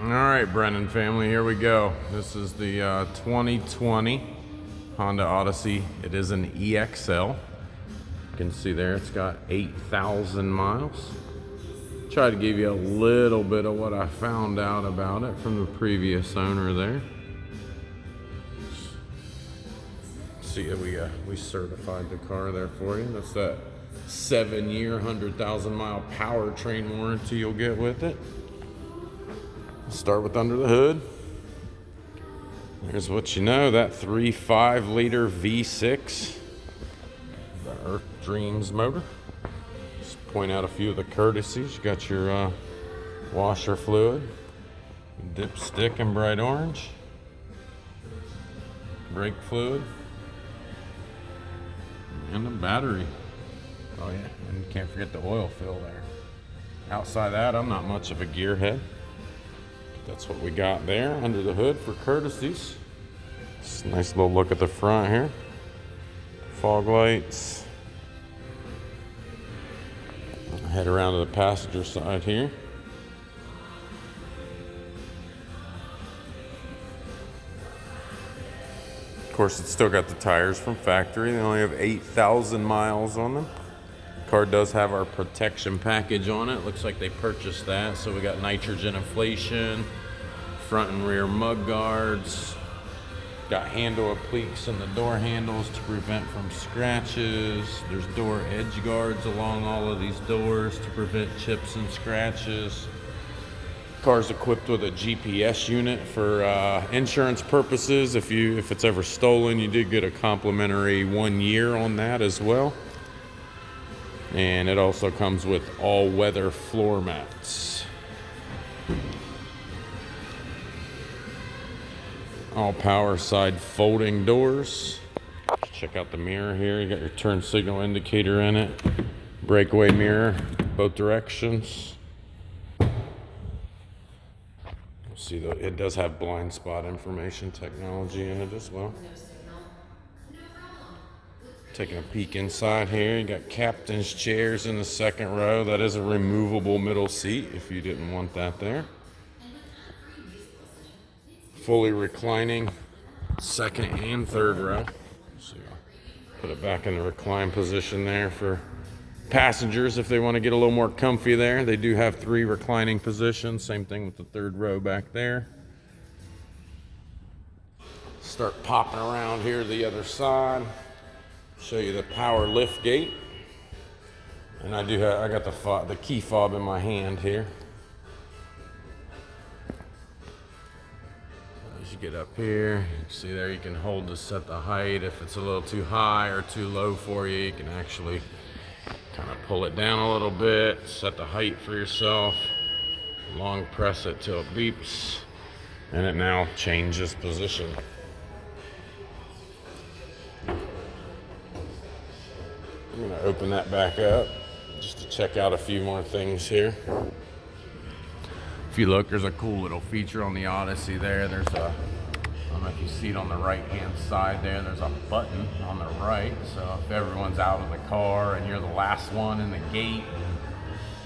All right, Brennan family, here we go. This is the 2020 Honda Odyssey. It is an EXL. You can see there it's got 8,000 miles. Try to give you a little bit of what I found out about it from the previous owner there. See, we certified the car there for you. That's that 7-year, 100,000 mile powertrain warranty you'll get with it. Start with under the hood. Here's what you know, that 3.5 liter V6, the Earth Dreams motor. Just point out a few of the courtesies. You got your washer fluid, dipstick in bright orange, brake fluid, and a battery. Oh yeah, and you can't forget the oil fill there. Outside that, I'm not much of a gearhead. That's what we got there under the hood for courtesies. Just a nice little look at the front here. Fog lights. Head around to the passenger side here. Of course, it's still got the tires from factory. They only have 8,000 miles on them. Car does have our protection package on it. Looks like they purchased that. So we got nitrogen inflation, front and rear mud guards, got handle appliques in the door handles to prevent from scratches. There's door edge guards along all of these doors to prevent chips and scratches. Car's equipped with a GPS unit for insurance purposes. If it's ever stolen, you did get a complimentary 1 year on that as well. And it also comes with all-weather floor mats. All power side folding doors. Check out the mirror here. You got your turn signal indicator in it. Breakaway mirror, both directions. See, it does have blind spot information technology in it as well. Taking a peek inside here, you got captain's chairs in the second row. That is a removable middle seat if you didn't want that there. Fully reclining second and third row. So put it back in the recline position there for passengers if they want to get a little more comfy there. They do have 3 reclining positions. Same thing with the third row back there. Start popping around here to the other side. Show you the power lift gate, and I got the key fob in my hand here. As you get up here, you can see there you can hold to set the height. If it's a little too high or too low for you, you can actually kind of pull it down a little bit, set the height for yourself. Long press it till it beeps, and it now changes position. I'm going to open that back up just to check out a few more things here. If you look, there's a cool little feature on the Odyssey there. There's I don't know if you see it on the right hand side there, there's a button on the right. So if everyone's out of the car and you're the last one in the gate,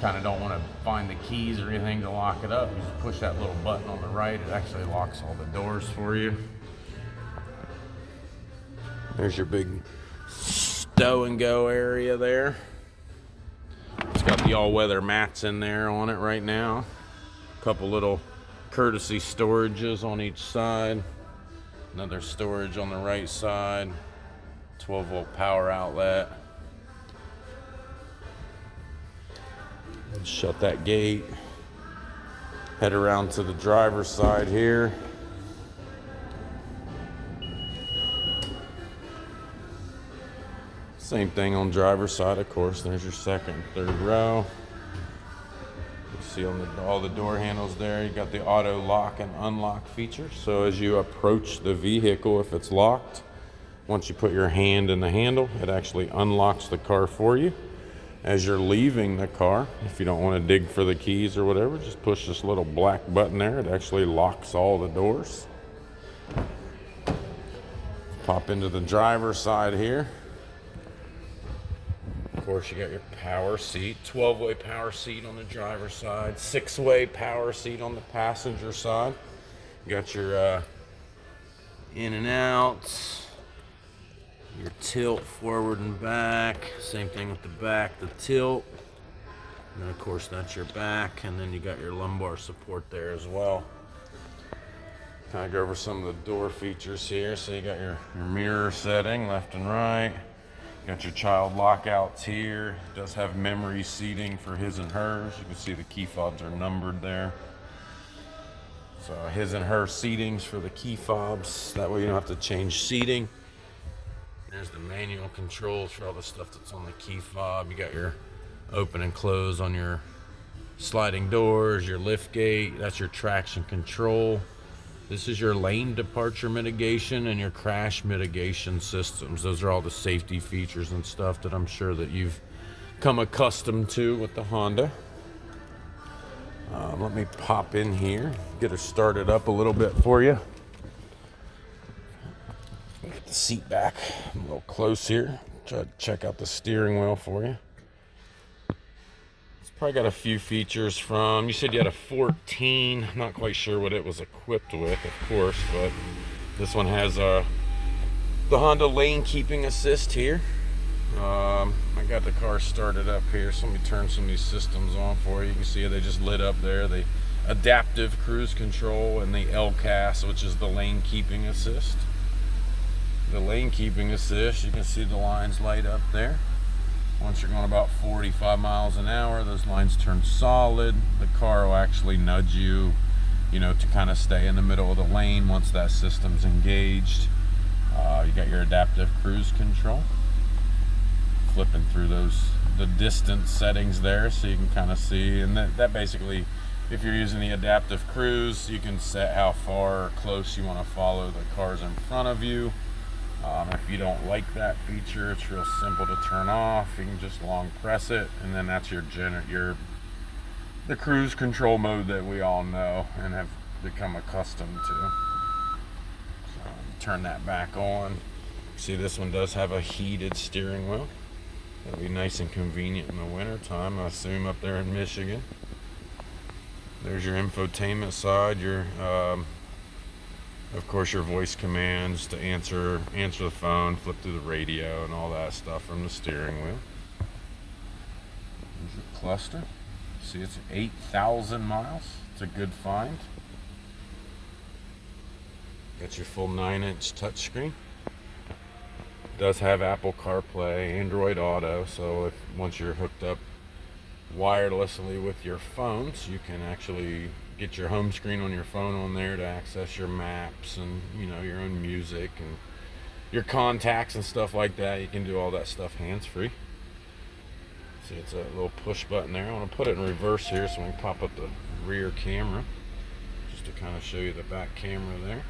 kind of don't want to find the keys or anything to lock it up, you just push that little button on the right. It actually locks all the doors for you. There's your big stow and go area there. It's got the all-weather mats in there on it right now. A couple little courtesy storages on each side. Another storage on the right side. 12-volt power outlet. Shut that gate. Head around to the driver's side here. Same thing on driver's side, of course. There's your second and third row. You see on all the door handles there, you got the auto lock and unlock feature. So as you approach the vehicle, if it's locked, once you put your hand in the handle, it actually unlocks the car for you. As you're leaving the car, if you don't want to dig for the keys or whatever, just push this little black button there. It actually locks all the doors. Pop into the driver's side here. course, you got your power seat, 12-way power seat on the driver's side, 6-way power seat on the passenger side. You got your in and out, your tilt forward and back. Same thing with the back, the tilt. And then of course that's your back, and then you got your lumbar support there as well. Kind of go over some of the door features here. So you got your mirror setting, left and right. You got your child lockouts here. It does have memory seating for his and hers. You can see the key fobs are numbered there. So his and her seatings for the key fobs. That way you don't have to change seating. There's the manual controls for all the stuff that's on the key fob. You got your open and close on your sliding doors, your lift gate. That's your traction control. This is your lane departure mitigation and your crash mitigation systems. Those are all the safety features and stuff that I'm sure that you've come accustomed to with the Honda. Let me pop in here, get her started up a little bit for you. Get the seat back a little close here. Try to check out the steering wheel for you. Probably got a few features from, you said you had a 14, not quite sure what it was equipped with, of course, but this one has the Honda lane keeping assist here. I got the car started up here, so let me turn some of these systems on for you. You can see they just lit up there, the adaptive cruise control and the LCAS, which is the lane keeping assist. The lane keeping assist, you can see the lines light up there. Once you're going about 45 miles an hour, those lines turn solid. The car will actually nudge you, to kind of stay in the middle of the lane once that system's engaged. You got your adaptive cruise control. Flipping through the distance settings there so you can kind of see. And that basically, if you're using the adaptive cruise, you can set how far or close you want to follow the cars in front of you. If you don't like that feature, it's real simple to turn off. You can just long press it, and then that's the cruise control mode that we all know and have become accustomed to. So turn that back on. See, this one does have a heated steering wheel. That'll be nice and convenient in the winter time, I assume, up there in Michigan. There's your infotainment side, of course, your voice commands to answer the phone, flip through the radio, and all that stuff from the steering wheel. There's your cluster. See, it's 8,000 miles. It's a good find. Got your full 9-inch touchscreen. Does have Apple CarPlay, Android Auto, so once you're hooked up wirelessly with your phones, you can actually get your home screen on your phone on there to access your maps and your own music and your contacts and stuff like that. You can do all that stuff hands-free. See, it's a little push button there. I want to put it in reverse here so we can pop up the rear camera just to kind of show you the back camera there.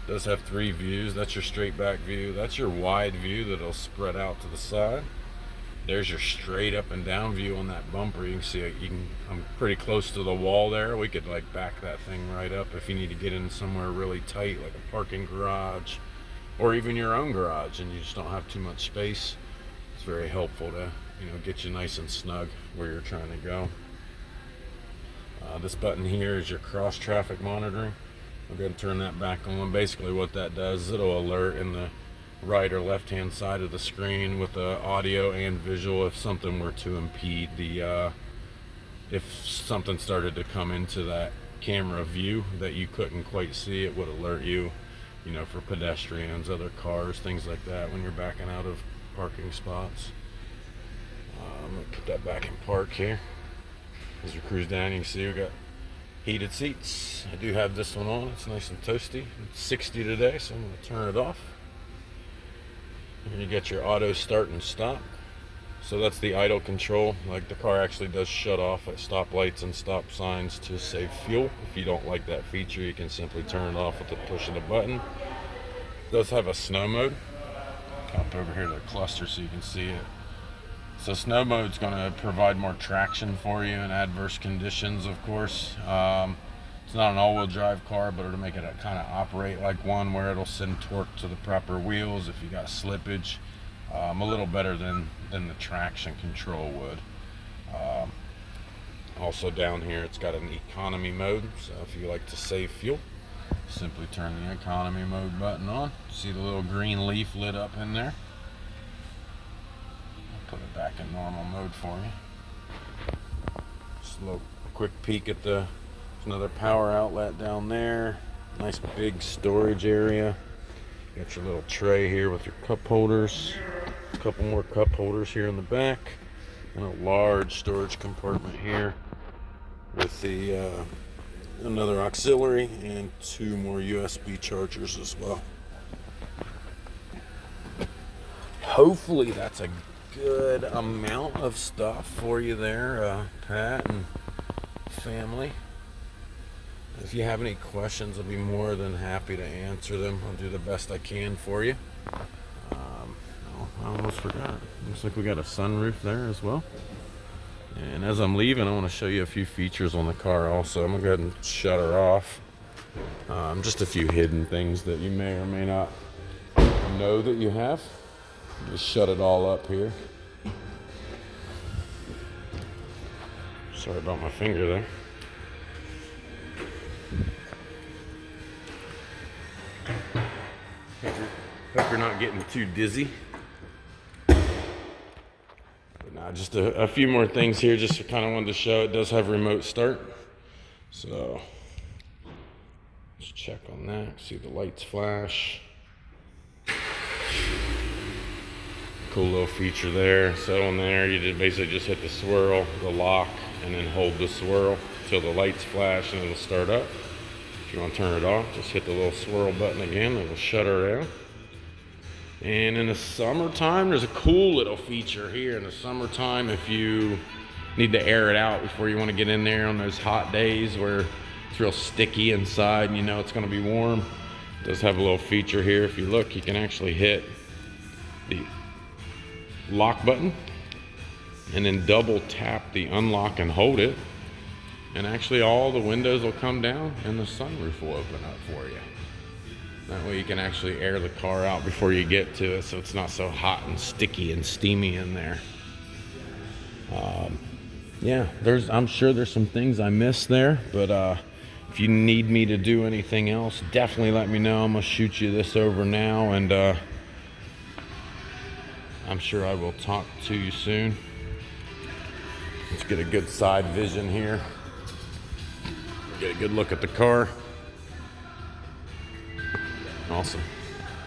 It does have 3 views. That's your straight back view. That's your wide view that'll spread out to the side. There's your straight up and down view on that bumper. You can see I'm pretty close to the wall there. We could back that thing right up if you need to get in somewhere really tight, like a parking garage or even your own garage, and you just don't have too much space. It's very helpful to get you nice and snug where you're trying to go. This button here is your cross traffic monitoring. I'll go ahead and turn that back on. Basically what that does is it'll alert in the right or left hand side of the screen with the audio and visual if something were to impede if something started to come into that camera view that you couldn't quite see. It would alert you, for pedestrians, other cars, things like that when you're backing out of parking spots. I'm gonna put that back in park here. As we cruise down, you can see we got heated seats. I do have this one on. It's nice and toasty. It's 60 today, so I'm gonna turn it off. And you get your auto start and stop. So that's the idle control. The car actually does shut off at stoplights and stop signs to save fuel. If you don't like that feature, you can simply turn it off with the push of the button. It does have a snow mode. Pop over here to the cluster so you can see it. So snow mode's going to provide more traction for you in adverse conditions, of course. It's not an all-wheel drive car, but it'll make it kind of operate like one, where it'll send torque to the proper wheels if you got slippage. A little better than the traction control would. Also down here it's got an economy mode, so if you like to save fuel, simply turn the economy mode button on. See the little green leaf lit up in there? I'll put it back in normal mode for you. Just a little quick peek at there's another power outlet down there. Nice big storage area. Got your little tray here with your cup holders. A couple more cup holders here in the back. And a large storage compartment here with the another auxiliary and 2 more USB chargers as well. Hopefully that's a good amount of stuff for you there, Pat and family. If you have any questions, I'll be more than happy to answer them. I'll do the best I can for you. I almost forgot. Looks like we got a sunroof there as well. And as I'm leaving, I want to show you a few features on the car also. I'm going to go ahead and shut her off. Just a few hidden things that you may or may not know that you have. Just shut it all up here. Sorry about my finger there. Hope you're not getting too dizzy. Just a few more things here, just kind of wanted to show. It does have remote start, so let's check on that. See the lights flash. Cool little feature there. So on there, you basically just hit the swirl, the lock, and then hold the swirl until the lights flash and it'll start up. If you want to turn it off, just hit the little swirl button again. It'll shut her down. And in the summertime, there's a cool little feature here. In the summertime, if you need to air it out before you want to get in there on those hot days where it's real sticky inside and you know it's going to be warm, it does have a little feature here. If you look, you can actually hit the lock button and then double tap the unlock and hold it. And actually all the windows will come down and the sunroof will open up for you. That way you can actually air the car out before you get to it, so it's not so hot and sticky and steamy in there. Yeah, I'm sure there's some things I missed there, but if you need me to do anything else, definitely let me know. I'm gonna shoot you this over now, and I'm sure I will talk to you soon. Let's get a good side vision here. Get a good look at the car. Awesome.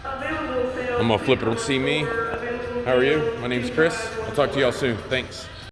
I'm gonna flip it on See Me. How are you? My name's Chris. I'll talk to y'all soon. Thanks.